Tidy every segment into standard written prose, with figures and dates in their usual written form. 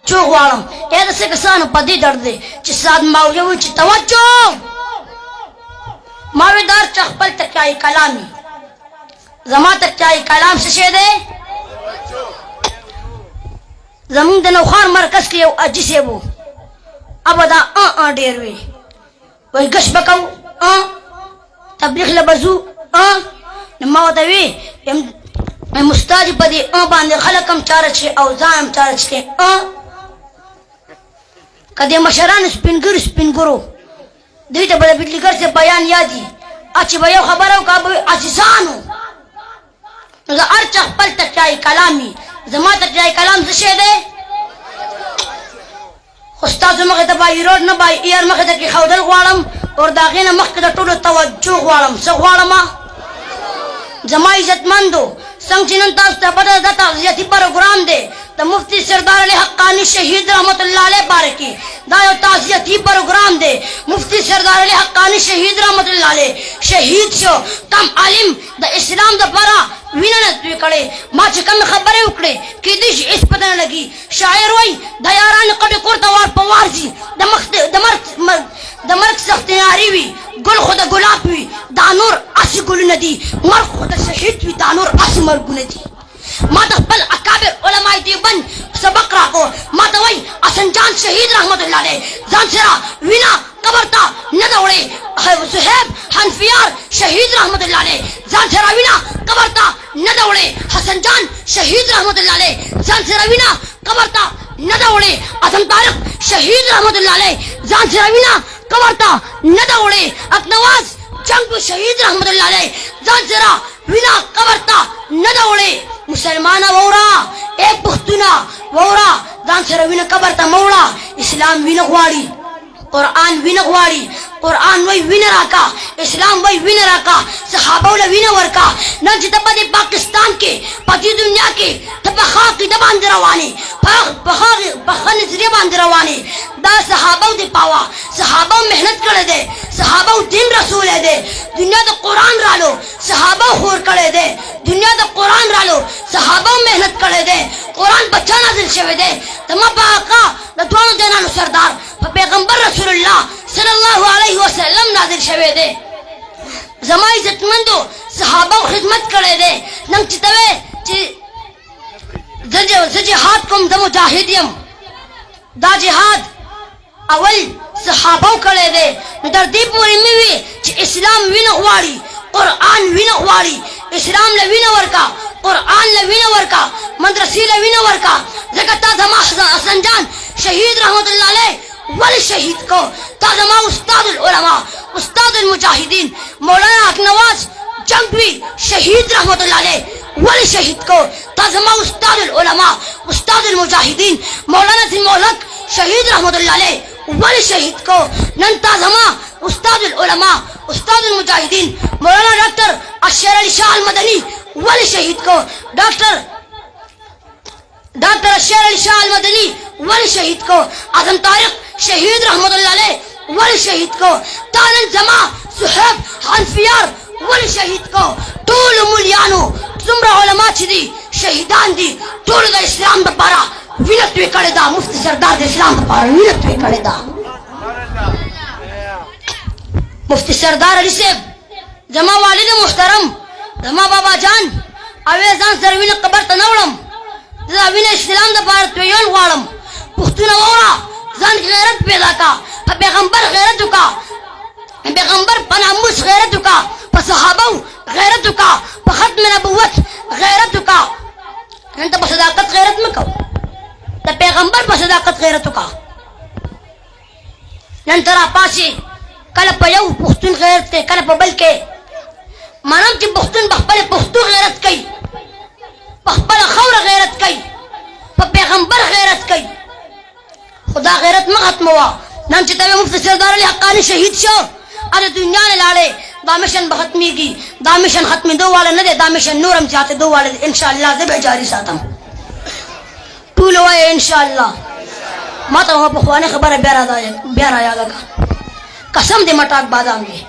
توجه غواړم اې د څه کسانو په دې درد دی چې سات ماویه وي چې توجه ماویدار چې خپل تکیه کلامي زما تکیه کلام څه شی دی زمونږ د نوخان مرکز کې یو اجي صاحب و ابا دا ډېر وي وایي ګش به کوو تبلیغ له به ځو نو ما ورته وي استاد په دې باندې خلک هم چاره چې او ځان هم چاره چې که د مشرانو سپینګرو دوی ته به د بجلیګر سے بیان یادي چې به یو خبره وکړه به وي عزیزانو نو زه هر چا خپل تکیه کلامي زما تکیه کلام څه شی دی خو ستاسو مخې ته بای روډ نه بای ایر مخې ته کېښودل غواړم او د هغې نه مخکې د ټولو توجه غواړم څه غواړم زما عزتمندو څنګه چې نن تاسو ته پته ده تعزیتي پروګرام دی د مفتی سردار علی حقانی شهید رحمت الله علیه باره کې دا یو تعزیتي پروګرام دی مفتی سردار علی حقانی شهید رحمت الله علیه شهید شو کم عالم د اسلام دپاره وینه نه کړې ما چې کومې خبرې وکړې کېدای شي هېڅ پته نه لګي شاعر وایي د یارانو کډې کور ته وار په وار ځي د مرګ سختې نارې وي ګل خو د ګلاب وي دا نور هسې ګلونه دي مرګ خو د شهید وي دا نور هسې مرګونه دي ما ته خپل اکابر علماء دیوبند سبق راکو ما ته وایي حسن جان شهید رحمت الله علیه ځان سره وینه قبر ته نه ده وړې صهیب حنفیار شهید رحمت الله علیه ځان سره وینه قبر ته نه ده وړې حسن جان شهید رحمت الله علیه ځان سره وینه قبر ته نه ده وړې اعظم طارق شهید رحمت الله علیه ځان سره وینه قبر ته نه ده وړې اکنواز جنگ شهید رحمت الله علیه ځان سره وینه قبر ته نه ده وړې مسلمانه وورا اے پښتونه وورا ځان سره وینه قبر ته مه وړه اسلام وینه غواړي قرآن وینه غواړي قرآن وای وینه راکا اسلام وای وینه راکا صحابه له وینه ورکا نن چې ته په دې پاکستان کې په دې دنیا کې ته په ښه عقیده باندې روانې په ښه نظریه باندې روانې دا صحابه دې پاوه صحابه محنت کړی دی صحابه دین رسول دی دنیا د قرآن رالو صحابه خور کړی دی دنیا د قرآن رالو صحابه محنت کړی دی قرآن بچا نازل شوی دی زما په آقا د دواړو جانانو سردار په پیغمبر رسول الله صلی الله علیه وسلم نازل شوی دی زما عزتمندو صحابه خدمت کړی دی نن چې ته وایې چې زه جهاد کوم زه مجاهد یم دا جهاد اول صحابه کړی دی نو تر دې پورې مې وي چې اسلام وینه غواړي قرآن وینه غواړي اسلام له وینه ورکا قرآن له وینه ورکا مدرسې له وینه ورکا ځکه تا زما حسن جان شهید رحمت الله علیه ولې شهید کو تا زما استاد العلماء استاد المجاهدین مولانا اکنواز جنگوی شهید رحمت الله علیه ولې شهید کو تا زما استاد العلماء استاد المجاهدین مولانا زمولک شهید رحمت الله علیه ولې شهید کو نن تا زما استاد العلماء استاد المجاهدین مولانا ڈاکٹر اشیر علی شاہ المدنی ولې شهید کو ڈاکٹر اشیر علی شاہ المدنی ولې شهید کو اعظم طارق شهید رحمت الله علیه ولې شهید کو تا نن زما صهیب حنفیار ولې شهید کو ټول مولیانو څومره علما چې دي شهیدان دي ټول د اسلام دپاره وینه توی کړې ده مفتی سردار د اسلام دپاره وینه توی کړې ده مفتی سردار علي صاحب زما والد محترم زما بابا جان اوې ځان سره وینه قبر ته نه وړم زه وینه اسلام دپاره تویول غواړم پښتونه واوره ځان غیرت پیدا کا په پیغمبر غیرت وکړه پیغمبر په ناموس غیرت وکړه په صحابه غیرت وکړه په ختم نبوت غیرت وکړه نن ته په صداقت غیرت مه کوه د پیغمبر په صداقت غیرت وکړه نن ته راپاسې کله په یو پښتون غیرت کوي کله په بل کې مانم چې پښتون په خپلې پښتو غیرت کوي په خپله خاوره غیرت کوي په پیغمبر غیرت کوي خدا غیرت مه ختموه نن چې ته مفتی سردار علی حقانی شهید شو د دنیا نه لاړې دا مشن به ختمېږي دا مشن ختمېدو والا نه دی دا مشن نور هم زیاتېدو والا دی انشاءالله زه به جاري ساتم ټول وایه انشاءالله ما ته ما پخوانۍ خبره بیا رایاده کړه قسم دې مټاک بادام وي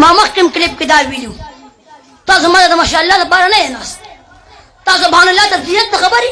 ما مخکې کلیپ کې دا ویلي تاسو ما د ماشاءالله دپاره نه یې ناست تاسو سبحان الله ته زیات خبرې